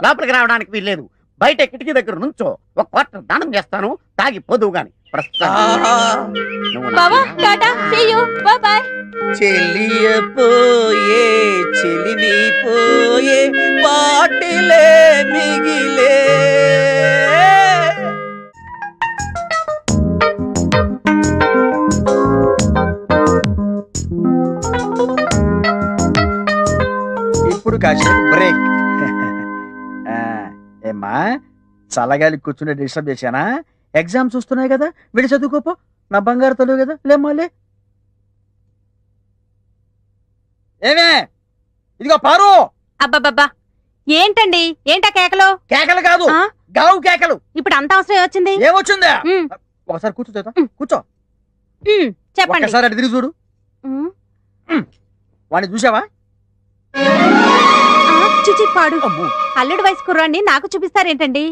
లోపలికి రావడానికి వీల్లేదు. బయట కిటికీ దగ్గర నుంచో ఒక క్వార్టర్ దానం చేస్తాను. తాగి పోదువు గాని. బావా tata, see you, bye bye. చెలియపోయే చెలిని పోయే పాటిలే మిగిలే. ఇప్పుడు కాసేపు బ్రేక్. ఏమ్మా చల్లగాలి కూర్చుని డిస్టర్బ్ చేశానా? ఎగ్జామ్స్ వస్తున్నాయి కదా, విడి చదువుకోపో. నా బంగారు తల్లి కదా, లేమ్మాలే. ఏమే ఇదిగో పారు. అబ్బబ్బబ్బా ఏంటండి? ఏంటా కేకలు? కేకలు కాదు, గావు కేకలు. ఇప్పుడు అంత అవసరం వచ్చింది? ఏమొచ్చిందా? ఒకసారి కూర్చో. కూర్చో. చెప్పండి. ఒకసారి అటు తిరిగి చూడు. వాడిని చూసావా? పాడు. అల్లుడు వయసు కుర్రాన్ని నాకు చూపిస్తారేంటండి?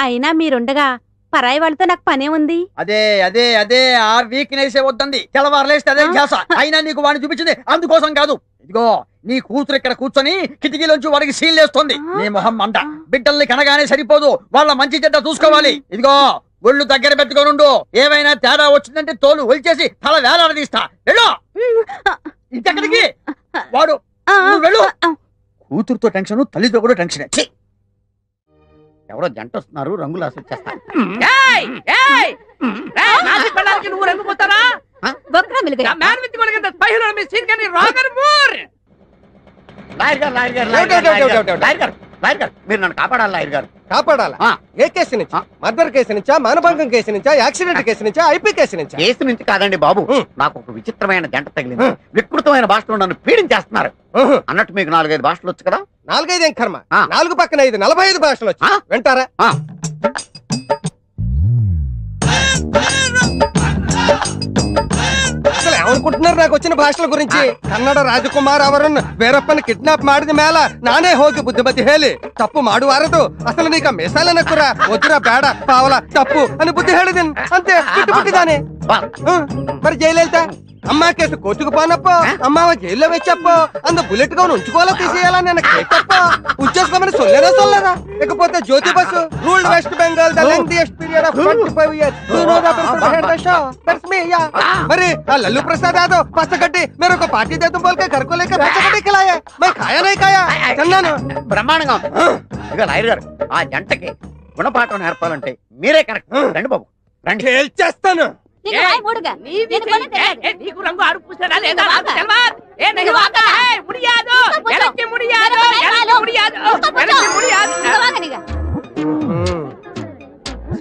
అయినా మీరుండగా పరాయి వాళ్ళతో నాకు పనే ఉంది. అదే అదే అదే ఆ వీక్నెస్ వద్దండి. తెల్లవారులేస్తే అదే ధ్యాస. అయినా నీకు వాడిని చూపించింది అందుకోసం కాదు. ఇదిగో నీ కూతురు ఇక్కడ కూర్చొని కిటికీలోంచి వాడికి సీన్లేస్తుంది. నీ మొహం మంట. బిడ్డల్ని కనగానే సరిపోదు, వాళ్ళ మంచి చెడ్డ చూసుకోవాలి. ఇదిగో ఒళ్ళు దగ్గర పెట్టుకోనుండు. ఏమైనా తేడా వచ్చిందంటే తోలు ఒలిచేసి తల వేలాడదీస్తా. వెళ్ళు. ఇంకెక్కడికి? వాడు వెళ్ళు. కూతురుతో టెన్షన్, తల్లితో కూడా టెన్షన్. ఎవరో జంట వస్తున్నారు, రంగులు అసలు చేస్తారు. నువ్వు రంగు పోతారా? లాయర్ గారు మీరు నన్ను కాపాడాలి లాయర్ గారు. కాపాడాలా? ఏ కేసు నుంచి? మర్డర్ కేసు నుంచా, మానభంగం కేసు నుంచా, యాక్సిడెంట్ కేసు నుంచా, ఐపీ కేసు నుంచా? కేసు నుంచి కాదండి బాబు, నాకు ఒక విచిత్రమైన జంట తగిలింది. వికృతమైన భాషలో నన్ను పీడించేస్తున్నారు. అన్నట్టు మీకు 4-5 భాషలు వచ్చు కదా? 4-5 ఏం కర్మ, 4 పక్కన 5 45 భాషలు వచ్చి వింటారా? అసలు ఏమనుకుంటున్నారు నాకు వచ్చిన భాషల గురించి? కನ್ನಡ ರಾಜಕುಮಾರ್ ಅವರನ್ನು ಬೇರಪ್ಪನ ಕಿಡ್ನಾಪ್ ಮಾಡಿದ ಮೇಲೆ ನಾನೇ ಹೋಗಿ ಬುದ್ಧಿಮತಿ ಹೇಳಿ ತಪ್ಪು ಮಾಡುವಾರದು, ಅಸಲು ನೀಗ ಮೆಸಾಲ ನಕ್ಕುರ ಒದ್ದುರ ಬೇಡ ಪಾವಲ ತಪ್ಪು అని బుద్ధి ಹೇಳಿದೆನು అంతే. ಬಿಟ್ಟಿದ್ದಾನೆ. మరి జైలు అమ్మా కేసు కోర్టుకు పోనప్పో, అమ్మావ జైల్లో వెచ్చప్పో, అందు బుల్లెట్ గా ఉంచుకోవాలా తీసేయాలా నేను కేటప్పో ఉంచేసుకోమని సొల్లేదా సొల్లదా? లేకపోతే Jyoti Basu ruled West Bengal the lengthiest period of 25 years. You know the person behind the show, that's me. Yeah మరి ఆ లల్లు ప్రసాద్ యాదవ్ పచ్చగడ్డి मेरे को पार्टी दे तुम बोल के घर को लेकर पచ్చగడ్డి खिलाया, मैं खाया नहीं खाया. తిన్నాను. బ్రహ్మాండంగా ఉంది. ఇక లాయర్ గారు ఆ జంటకి గుణపాఠం నేర్పాలంటే మీరే కరెక్ట్. రండి బాబు రండి. చేస్తాను. నీకు రంగు ఆడు పూసాడా లేదా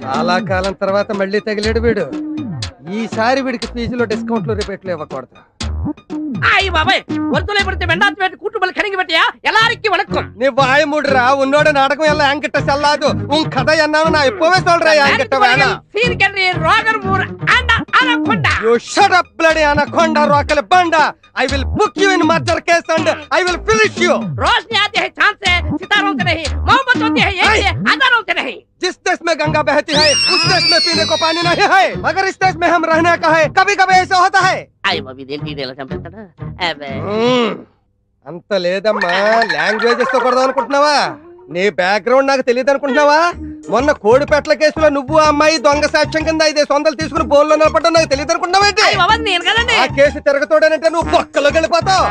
చాలా కాలం తర్వాత మళ్ళీ తగిలేడు వీడు. ఈసారి వీడికి ఫీజులో డిస్కౌంట్లు రిపేట్లు ఇవ్వకూడదు. ஆய் பாபாய் ஒருத்தலை படுத்து வெண்டாத்து வேட்டு கூட்டுமல் கணங்கி வெட்டியா எல்லாருக்கும் வணக்கம். நீ வாய மூடுறா, உன்னோட நாடகம் எல்லாம் என்கிட்ட செல்லாது. உன் கதை என்னன்னு நான் இப்பவே சொல்றேன். என்கிட்ட வேணாம். Sean Connery Roger Moore and Anaconda. You shut up bloody anaconda rockle banda. I will book you in murder case and I will finish you. रोशनी आती है चांद से, सितारों से नहीं, मोहब्बत होती है एक से हजारों से नहीं. जिस देश में गंगा बहती है उस देश में पीने को पानी नहीं है, मगर इस देश में हम रहने का है. कभी कभी ऐसा होता है. आई बाबी देख ఇలా చంపేస్తాడా? అబే అంత లేదమ్మా, లాంగ్వేజెస్ తో కొడదాం అనుకుంటున్నావా? నీ బ్యాక్గ్రౌండ్ నాకు తెలియదు అనుకుంటున్నావా? మొన్న కోడిపెట్ల కేసులో నువ్వు ఆ అమ్మాయి దొంగ సాక్ష్యం కింద 500 తీసుకుని బోన్లో నిలబడ్డా నాకు తెలియదు అనుకుంటున్నావేంటి? ఆ కేసు తిరగతోడనంటే నువ్వు బొక్కలోకి వెళ్ళిపోతావు.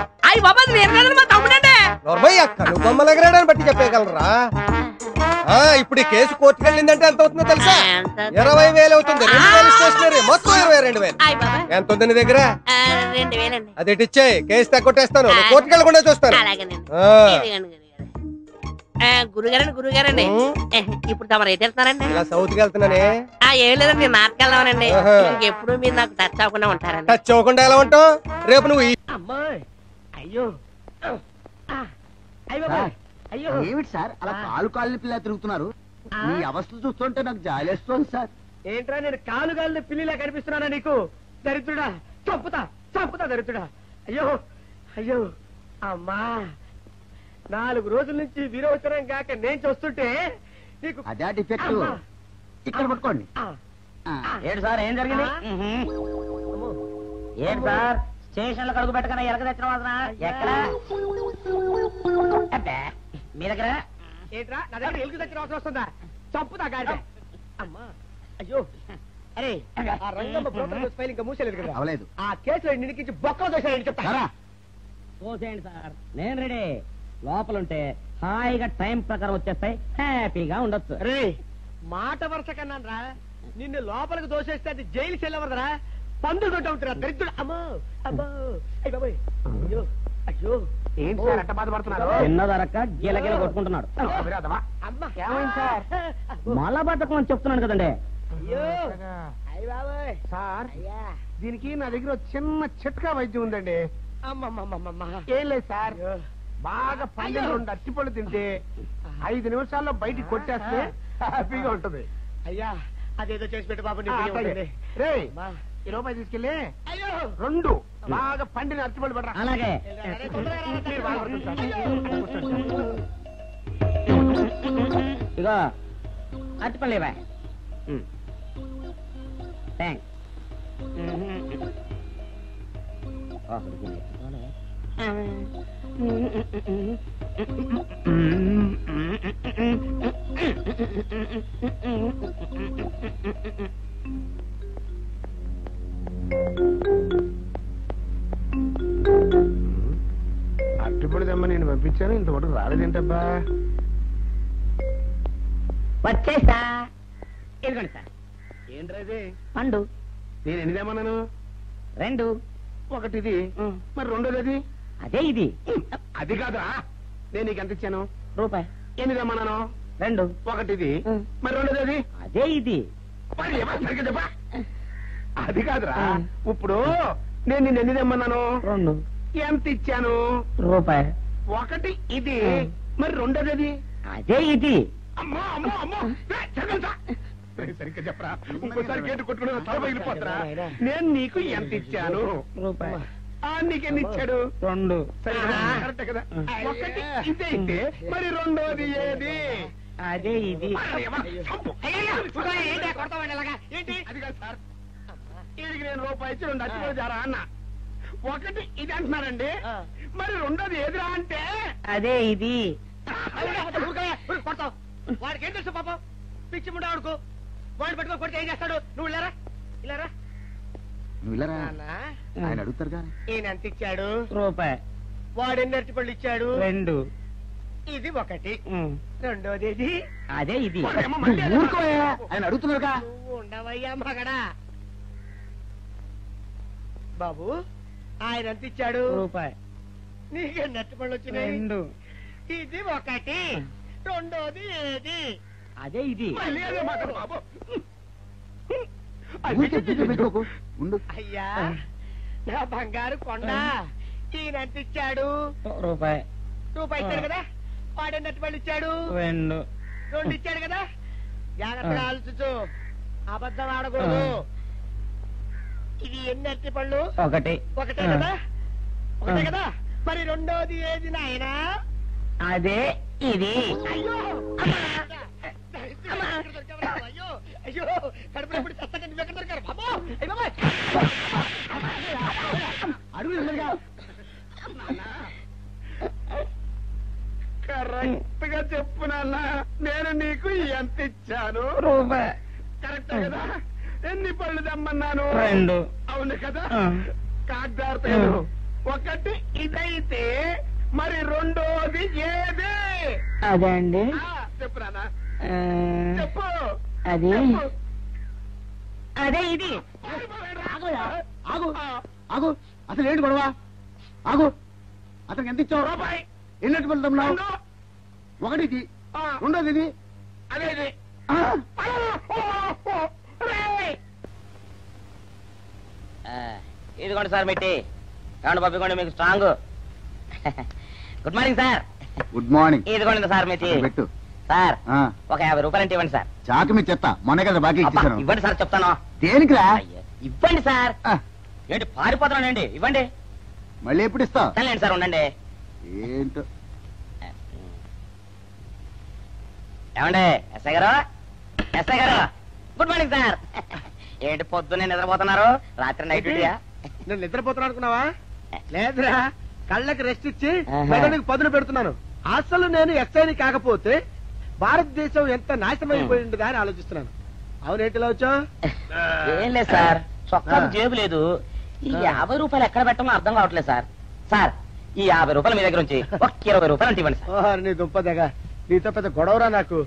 నువ్వు బొమ్మలగరాడని బట్టి చెప్పగలరా? ఇప్పుడు ఈ కేసు కోర్టుకు వెళ్ళిందంటే ఎంత అవుతుందో తెలుసా? 20,000 అవుతుంది. 2,000 స్టేషనరీ, మొత్తం 22,000. ఎంత ఉంది నీ దగ్గర? 2,000. అది ఇచ్చేయి, కేసు తగ్గొట్టేస్తాను. కోర్టుకు వెళ్ళకుండా చూస్తాను. గురుగారండి ఇప్పుడు తమరు అయితే వెళ్తున్నారండి? ఇలా సౌత్ కి వెళ్తున్నానే. ఏం లేదండి, నాటకెళ్దామనండి. ఇంకెప్పుడు మీరు నాకు టచ్ అవ్వకుండా ఉంటారండి. టచ్ అవ్వకుండా ఎలా ఉంటావు? రేపు నువ్వు అమ్మాయి అయ్యో అయ్యో ఏమిటి సార్ అలా కాలు పిల్ల తిరుగుతున్నారు? మీ అవస్థలు చూస్తుంటే నాకు జాలేస్తుంది సార్. ఏంట్రా నేను కాలుగాలిన పిల్లిలా కనిపిస్తున్నానా నీకు? దరిద్రుడా, చంపుతా దరిద్రుడా. అయ్యో అయ్యో అమ్మా, 4 రోజుల నుంచి విరోచనం కాక నేను చూస్తుంటే నీకు అదే డిఫెక్ట్. ఇక్కడ పట్టుకోండి. ఏంటి సార్ ఏం జరిగింది? ఏంటి సార్ స్టేషన్ లో కడుగు పెట్టకన్నా ఎలక తెచ్చిన వాసన ఎక్కడ? మీ దగ్గర ఏంట్రా? నా దగ్గర ఎలుగు తెచ్చిన వాసన వస్తుందా? చంపుతా గాడి. అమ్మా అయ్యో. అరే ఆ రంగమ్మ ప్రోటోకాల్ ఫైల్ ఇంకా మూసేలేదు కదా? అవలేదు. ఆ కేసులో నిడికించి బొక్కలు దోసేయండి చెప్తా. తోసేయండి సార్, నేను రెడీ. లోపలుంటే హాయిగా టైం ప్రకారం వచ్చేస్తాయి, హ్యాపీగా ఉండొచ్చు. రే మాట వరుస కన్నా రా, నిన్ను లోపలికి దోసేస్తే అది జైలు చెల్లవరదరా, పందులు దొడ్డ ఉంటారా దరిద్రుడు. అమ్మో అమ్మో అయ్య బాబోయ్. అయ్యో అయ్యో ఏంటి సార్ అట్ట బాధపడుతున్నారు? చిన్నదరక్క గీలగీల కొట్టుకుంటున్నాడు. మలబద్ధకం అని చెప్తున్నాను కదండి. సార్ దీనికి నా దగ్గర చిన్న చిట్కా వైద్యం ఉందండి. ఏం లేదు సార్, బాగా పండుగ 2 అట్టిపళ్ళు తింటే 5 నిమిషాల్లో బయటికి కొట్టేస్తే హ్యాపీగా ఉంటుంది. అయ్యా అదేదో చేసి పెట్టు బాబు. రే ఈ రూపాయి తీసుకెళ్ళి 2 బాగా పండిన అట్టిపళ్ళు పడరా. అలాగే ఇగో అట్టిపళ్ళు ఇవ్వ. థ్యాంక్స్. అట్టుపడి దమ్మ నేను పంపించాను, ఇంతవరకు రాలేదేంటబ్బా? వచ్చేసా. ఇదిగోండి సార్. ఏంట్రా పండు. నేను ఎన్ని తెమ్మన్నాను? 2. ఒకటిది, మరి రెండోది అది? అదే ఇది. అది కాదురా, నేను నీకు ఎంత ఇచ్చాను? రూపాయి. ఎన్ని తెమ్మన్నాను? 2. ఒకటిది, మరి రెండోది అది? అదే ఇది. మరి సరిగ్గా చెప్పా. అది కాదురా, ఇప్పుడు నేను నిన్ను ఎన్ని తెమ్మన్నాను? 2. ఎంత ఇచ్చాను? రూపాయి. ఒకటి ఇది, మరి రెండోది అది? అదే ఇది. అమ్మో అమ్మో అమ్మో, సరిగ్గా చెప్పరా. ఇంకోసారి గేటు కొట్టుకుని తల పగిలిపోతారా. నేను నీకు ఎంత ఇచ్చాను? రూపాయి. నీకెన్ని ఇచ్చాడు? 2. కరెక్ట్ కదా. ఒకటి ఇదే అయితే మరి రెండోది ఏది? అదే ఇది. అది కాదు సార్, వీడికి నేను రూపాయి ఇచ్చి 2 అచ్చిపోయి జారా అన్న. ఒకటి ఇది అంటున్నారండి, మరి రెండోది ఏదిరా అంటే? అదే ఇది. కొడతావు. వాడికి ఏం తెలుసు పాపం, పిచ్చి ముండా వాడుకో. వాడిని పట్టుకో కొడితే ఏం చేస్తాడు? నువ్వు ఇలారా ఇలారా. ఆయన అడుగుతారుగా. ఈయన ఎంత ఇచ్చాడు? రూపాయి. వాడు ఎన్ని అరటిపళ్ళు ఇచ్చాడు? 2. ఇది ఒకటి, రెండోది ఇది. అదే ఇది. ఆయన అడుగుతున్నారుగా. నువ్వు ఉండవయ్యా మగడా. బాబు ఆయన ఎంత ఇచ్చాడు? రూపాయి. నీకెన్ని అరటిపళ్ళు వచ్చినాయి? 2. ఇది ఒకటి, రెండోది ఏది? అదే ఇది. మళ్ళీ అదే మాట బాబు. అయ్యా నా బంగారు కొండ, ఈయన ఎంత ఇచ్చాడు? రూపాయి. రూపాయి ఇచ్చాడు కదా. వాడెన్ని అరటిపళ్ళు ఇచ్చాడు? 2. 2 ఇచ్చాడు కదా. జాగ్రత్తగా ఆలోచించు, అబద్ధం ఆడకూడదు. ఇది ఎన్ని అరటిపళ్ళు? ఒకటే కదా. ఒకటే కదా. మరి రెండోది ఏది నాయనా? అదే ఇది. అయ్యో అయ్యో అయ్యో, కడుపులో ఎప్పుడు చస్తగా నువ్వు ఎక్కడ దొరికారు బాబు? కరెక్ట్ గా చెప్పు నాన్న, నేను నీకు ఎంత ఇచ్చాను? రూపాయి. కరెక్ట్ కదా. ఎన్ని పళ్ళు తెమ్మన్నాను? 2. అవును కదా. కాగ్దారు ఒకటి ఇదైతే మరి రెండోది ఏది? అదే అండి. చెప్పు నాన్న, చెప్పు. అది అదే ఇది. ఆగు ఆగు, అసలు ఏంటి గొడవ? ఆగు, అతనికి ఎంత ఇచ్చావు? రూపాయి. ఎన్నట్టు వెళ్తున్నావు? ఒకటి ఇది, రెండోది ఇది. అదే ఇది. ఇదిగోండి సార్ మిట్టి. ఏమండి పంపించండి, మీకు strong. Good morning sir. Good morning. ఇదిగోండి సార్ మిట్టి. పెట్టు సార్, ఒక 50 రూపాయలు అంటే ఇవ్వండి సార్. చాకు మీ చెత్త, మొన్న కదా బాకీ ఇచ్చేసాను. ఇవ్వండి సార్ చెప్తాను. దేనికిరా? ఇవ్వండి సార్. ఏంటి పారిపోతున్నానండి? ఇవ్వండి. మళ్ళీ ఎప్పుడు ఇస్తావు? సరేండి సార్, ఉండండి. ఏంటో. ఏమండి ఎస్ఐ గారు, ఎస్ఐ గారు, గుడ్ మార్నింగ్ సార్. ఏంటి పొద్దున్నే నిద్రపోతున్నారు? రాత్రి నైట్ డ్యూటీయా? నేను నిద్రపోతున్నా అనుకున్నావా? లేదురా, కళ్ళకి రెస్ట్ ఇచ్చి మెదడుకి పదును పెడుతున్నాను. అసలు నేను ఎస్ఐని కాకపోతే భారతదేశం ఎంత నాశనం అయిపోయి ఉండదా అని ఆలోచిస్తున్నాను. అవునేంటిలా వచ్చావు? ఏం లేదు సార్, చొక్కాకు జేబు లేదు. ఈ 50 రూపాయలు ఎక్కడ పెట్టమో అర్థం కావట్లేదు సార్. సార్, ఈ 50 రూపాయలు మీ దగ్గర నుంచి ఒక 20 రూపాయలు అంటే ఇవ్వండి సార్. నీ దుంపదగా, నీతో పెద్ద గొడవరా నాకు.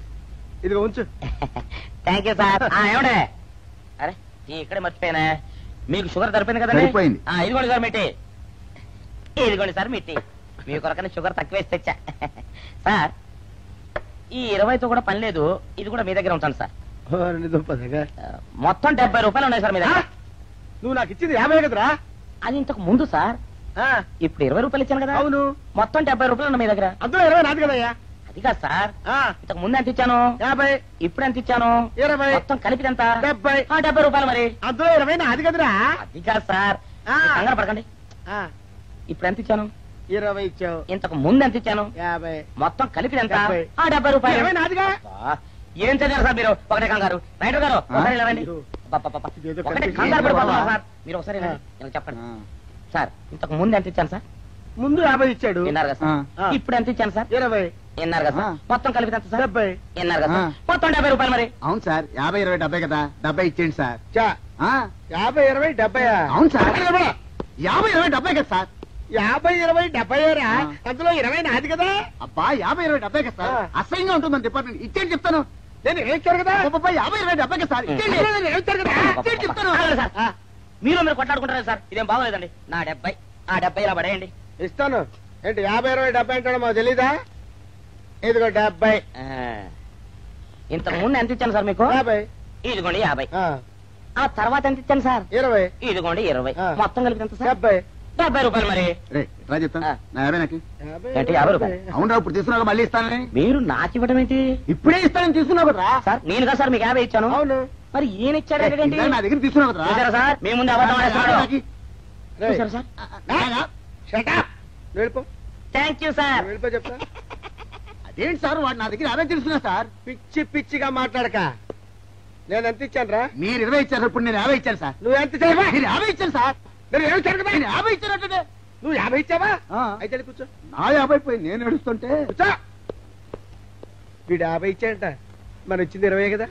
ఇదిగో ఉంచు. Thank you sir. ఏమండే, అరే ఇక్కడే మర్చిపోయానా, మీకు షుగర్ సరిపోయింది కదండి? ఇదిగోండి సార్ మిట్టి. ఇదిగోండి సార్ మిట్టి, మీ కొరకనే షుగర్ తక్కువ వేసి తెచ్చా. సార్, ఈ 20తో కూడా పని లేదు, ఇది కూడా మీ దగ్గర ఉంటాను సార్. మొత్తం 70 రూపాయలు ఉన్నాయి సార్ మీ దగ్గర. నువ్వు నాకు ఇచ్చింది 50 కదరా? అది ఇంతకు ముందు సార్. ఇప్పుడు 20 రూపాయలు ఇచ్చాను కదా. అవును. మొత్తం 70 రూపాయలు ఉన్నాయి మీ దగ్గర. అందులో 20 నాది కదయ్యా. అది కాదు సార్, ఇంతకు ముందు ఎంత ఇచ్చాను? 50. ఇప్పుడు ఎంత ఇచ్చాను? 20. మొత్తం కలిపి ఎంత? 70. 70 రూపాయలు. మరి అందులో 20 నాది కదరా? అది కాదు సార్, కంగారు పడకండి. ఇప్పుడు ఎంత ఇచ్చాను? 20 ఇచ్చావు. ఇంతకు ముందు ఎంత ఇచ్చాను? 50. మొత్తం కలిపి ఎంత? 70. 70 రూపాయలు. 20 నాదిగా. ఏం చదివారు సార్ మీరు? ఒకటే కంగారు. రైటర్ గారు ఒకసారి ఇలా రండి. ఒకటే కంగారు పడిపోతున్నారు సార్. మీరు ఒకసారి ఇలా చెప్పండి సార్. ఇంతకు ముందు ఎంత ఇచ్చాను సార్? ముందు 50 ఇచ్చాడు. విన్నారు కదా సార్. ఇప్పుడు ఎంత ఇచ్చాను సార్? 20. విన్నారు కదా సార్. మొత్తం కలిపి ఎంత సార్? 70. విన్నారు కదా సార్. మొత్తం 70 రూపాయలు. మరి అవును సార్, 50, 20, 70 కదా. 70 ఇచ్చేయండి సార్. 50, 20, 70. అవును సార్, 50, 20, 70 కదా సార్. 50, 20, 70రా? అందులో 20 నాది కదా. అబ్బా, 50, 20, 70 కదా సార్. అసహ్యంగా ఉంటుంది డిపార్ట్మెంట్. ఇచ్చేయండి చెప్తాను. నేను ఏమిచ్చారు కదా. 50, 20, 70 కదా సార్. ఇచ్చేయండి. ఏమిచ్చారు కదా. ఇచ్చేయండి చెప్తాను. సార్, మీరు కొట్లాడుకుంటారు సార్. ఇదేం బాగోలేదండి. నా 70 ఇలా పడేయండి. ఇస్తాను. ఏంటి 50, 20, 70 అంటాడో మాకు తెలీదా? ఇదిగో 70. ఇంతకు ముందు ఎంత ఇచ్చాను సార్ మీకు? 50. ఇదిగోండి 50. ఆ తర్వాత ఎంత ఇచ్చాను సార్? 20. ఇదిగోండి 20. మొత్తం కలిపి ఎంత సార్? 70. 70 రూపాయలు. మరి చెప్తాను నా 50 నాకు ఏంటి 50 రూపాయలు? అవును ఇప్పుడు తీసుకున్నాక మళ్ళీ ఇస్తానని. మీరు నాకు ఇవ్వడం ఏంటి? ఇప్పుడే ఇస్తానని తీసుకున్నావు కదా సార్. నేను కదా సార్ మీకు 50 ఇచ్చాను. అవును. మరి ఈయన ఇచ్చాడు ఏంటి? నా దగ్గర తీసుకున్నావు కదా. చూసారా సార్, మీ ముందు అబద్ధం ఆడేస్తున్నాడు. చూసారా సార్? వెళ్ళిపో. Thank you sir. వెళ్ళిపో చెప్తా. అదేంటి సార్ వాడు నా దగ్గర 50 తీసుకున్నా సార్. పిచ్చి పిచ్చిగా మాట్లాడక. నేను ఎంత ఇచ్చాను రా? మీరు 20 ఇచ్చారు, ఇప్పుడు నేను 50 ఇచ్చాను సార్. నువ్వు ఎంత ఇచ్చావా? నేను 50 ఇచ్చాను సార్. నేను 50 ఇచ్చానంటే నువ్వు 50 ఇచ్చావా? అయితే కూర్చో. నా 50 పోయి నేను ఏడుస్తుంటే కూర్చో. వీడు 50 ఇచ్చాడంట, మన ఇచ్చింది 20 కదా.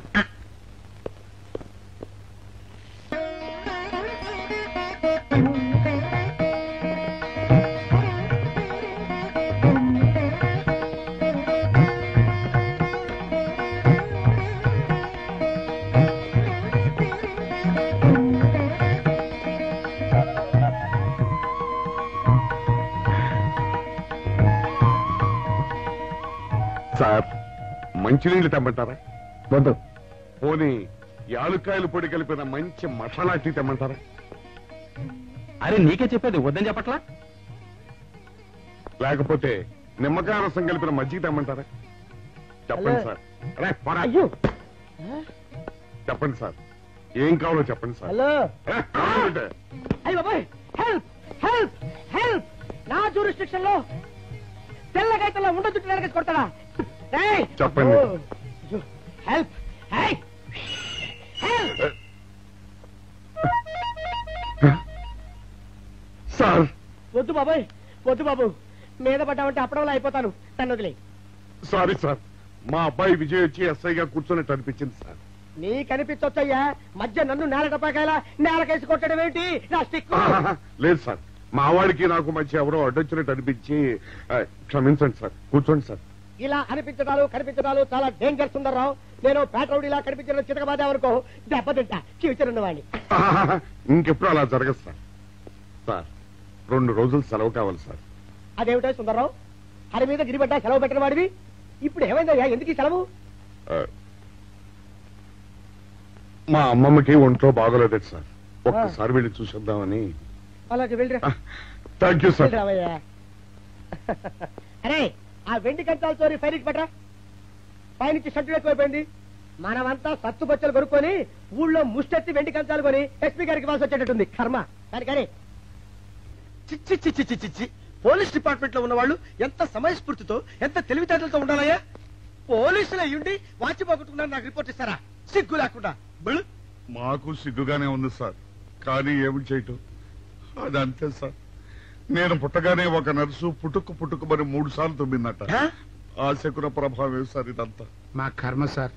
సార్ మంచినీళ్ళు తెమ్మంటారా? వద్దు. పోనీ యాలుక్కాయలు పొడి కలిపిన మంచి మసాలా టీ తెమ్మంటారా? అరే నీకే చెప్పేది వద్దని చెప్పట్లా? లేకపోతే నిమ్మకాయ రసం కలిపిన మజ్జిగ తెమ్మంటారా? చెప్పండి సార్. అరే పోరా. చెప్పండి సార్, ఏం కావాలో చెప్పండి సార్. హలో. అయ్యో బాబాయ్, హెల్ప్ హెల్ప్ హెల్ప్. నా జ్యూరిస్డిక్షన్ లో తెల్లగైతల్లో ఉండ చుట్టూ నరకేసి కొడతాడా? చెప్పండి. Help help. సార్ వద్దు బాబాయ్, వద్దు బాబు. మీద పడ్డామంటే అప్పడంలో అయిపోతాను. నన్ను వదిలే. సారీ సార్, మా అబ్బాయి విజయ్ వచ్చి ఎస్ఐగా కూర్చొని అనిపించింది సార్. నీ కనిపించొచ్చయ్యా, మధ్య నన్ను నేల టపాకాయలా నేలకేసి కొట్టడం ఏంటి? నా స్టిక్. లేదు సార్, మా వాడికి నాకు మధ్య ఎవరో అడ్డొచ్చినట్టు అనిపించి క్షమించండి సార్. కూర్చోండి సార్. ఇలా అనిపించడాలు కనిపించడాలు చాలా డేంజర్ సుందర్రావు. నేను పేటరౌడిలా కనిపించడం చితకబాదామనుకో దెబ్బతింటా ఫ్యూచర్ ఉన్నవాడిని. ఇంకెప్పుడు అలా జరగదు సార్. సార్ 2 రోజులు సెలవు కావాలి సార్. అదేమిటో సుందర్రావు, హరి మీద గిరిబడ్డా సెలవు పెట్టిన వాడివి. ఇప్పుడు ఏమైందయ్యా, ఎందుకు ఈ సెలవు? మా అమ్మమ్మకి ఒంట్లో బాగోలేదు సార్, ఒక్కసారి వెళ్ళి చూసేద్దామని. అలాగే వెళ్ళరా. Thank you sir. రావయ్యా. అరే ఆ వెండి కంచాల చోరీ ఫైర్కి పెట్టరా. పైనుంచి షట్టు ఎక్కువైపోయింది. మనమంతా సత్తు బొచ్చలు కొనుక్కొని ఊళ్ళో ముష్టెత్తి వెండి కంచాలు కొని ఎస్పీ గారికి ఇవ్వాల్సి వచ్చేటట్టుంది. కర్మ. కానీ చిచ్చి చిచ్చి చిచ్చి చిచ్చి. పోలీస్ డిపార్ట్మెంట్ లో ఉన్న వాళ్ళు ఎంత సమయస్ఫూర్తితో ఎంత తెలివితేటలతో ఉండాలయ్యా. పోలీసులు అయ్యుండి వాచి పోగొట్టుకున్నారు నాకు రిపోర్ట్ ఇస్తారా? సిగ్గు లేకుండా. మాకు సిగ్గుగానే ఉంది సార్, కానీ ఏమి చేయటం అదంతే సార్. నేను పుట్టగానే ఒక నర్సు పుట్టుకుమని 3 సార్లు తుమ్మిందట. ఆ శకున ప్రభావం సార్ ఇదంతా. మా కర్మ సార్.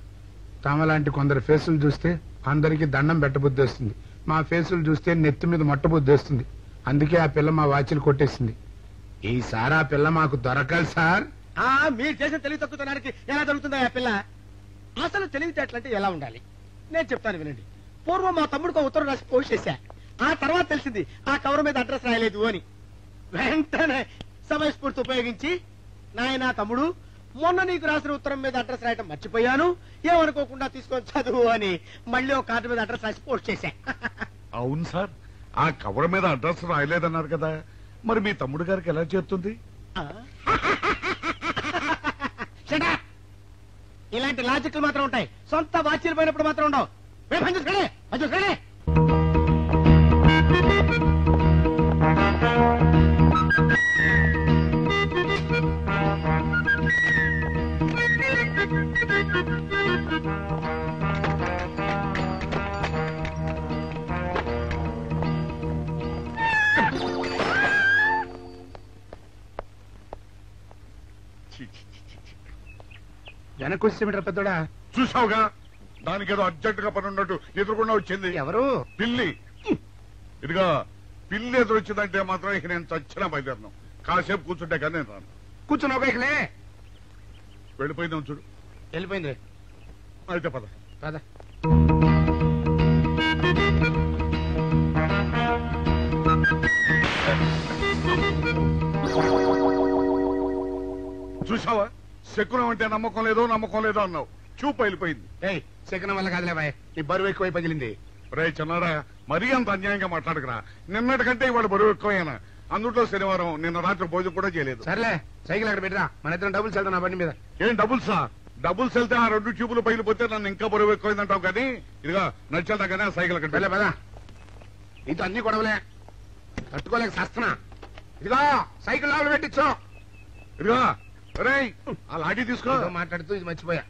తమలాంటి కొందరు ఫేసులు చూస్తే అందరికి దండం పెట్టబుద్ధి వస్తుంది. మా ఫేసులు చూస్తే నెత్తి మీద మొట్టబుద్ధి వస్తుంది. అందుకే ఆ పిల్ల మా వాచిలు కొట్టేసింది. ఈసారి ఆ పిల్ల మాకు దొరకాలి సార్. మీరు చేసిన తెలివి తక్కువతనానికి ఎలా దొరుకుతుందా ఆ పిల్ల? అసలు తెలివితేటలంటే ఎలా ఉండాలి నేను చెప్తాను వినండి. పూర్వం మా తమ్ముడికి ఉత్తరం రాసి పోస్ట్ చేశా. ఆ తర్వాత తెలిసింది ఆ కవర్ మీద అడ్రస్ రాయలేదు అని. వెంటనే సమయస్ఫూర్తి ఉపయోగించి, నాయనా తమ్ముడు, మొన్న నీకు రాసిన ఉత్తరం మీద అడ్రస్ రాయటం మర్చిపోయాను, ఏమనుకోకుండా తీసుకొని చదువు అని మళ్ళీ ఒక కార్డు మీద అడ్రస్ రాసి పోస్ట్ చేశా. అవును సార్, ఆ కవర్ మీద అడ్రస్ రాయలేదన్నారు కదా, మరి మీ తమ్ముడు గారికి ఎలా చేరుతుంది? ఇలాంటి లాజిక్లు మాత్రం ఉంటాయి, సొంత వాచీలు పోయినప్పుడు మాత్రం ఉండవు. వెనక్కి వచ్చేమిట్రా పెద్దోడా? చూసావుగా, దానికి ఏదో అర్జెంట్ గా పని ఉన్నట్టు ఎదురుకుండా వచ్చింది. ఎవరు? పిల్లి. ఇదిగా పిల్లి ఎదురొచ్చిందంటే మాత్రం ఇక నేను చచ్చిన బయలుదేరను. కాసేపు కూర్చుంటే కానీ నేను రాను. కూర్చున్నావు ఇకలే. వెళ్ళిపోయిందాం చూడు. వెళ్ళిపోయింది. అయితే పద పద. చూసావా, శకునం అంటే నమ్మకం లేదో అన్నావు. చూపు వెళ్ళిపోయింది. శకునం వల్ల కాదులే బాయ్, నీ బరువు ఎక్కువై పగిలింది. రే చిన్నారా, మరీ అంత అన్యాయంగా మాట్లాడకురా. నిన్నటికంటే ఇవాళ బరువు ఎక్కువైనా. అందులో శనివారం నిన్న రాత్రి భోజనం కూడా చేయలేదు. సర్లే సైకిల్ అక్కడ పెట్టరా, మన ఇద్దరం డబుల్స్ వెళ్తాం నా బండి మీద. ఏం డబుల్సా? డబుల్స్ వెళ్తే ఆ 2 ట్యూబులు పగిలిపోతే నన్ను ఇంకా బరువు ఎక్కువైందంటావు. కానీ ఇదిగా నడిచేదా కానీ ఆ సైకిల్ అక్కడ పదా. ఇంత అన్ని గొడవలే తట్టుకోలేక సస్తున్నా. ఇదిగా సైకిల్ లోపల పెట్టించు. ఇదిగా రే ఆ లాఠీ తీసుకో. మాట్లాడుతూ ఇది మర్చిపోయా.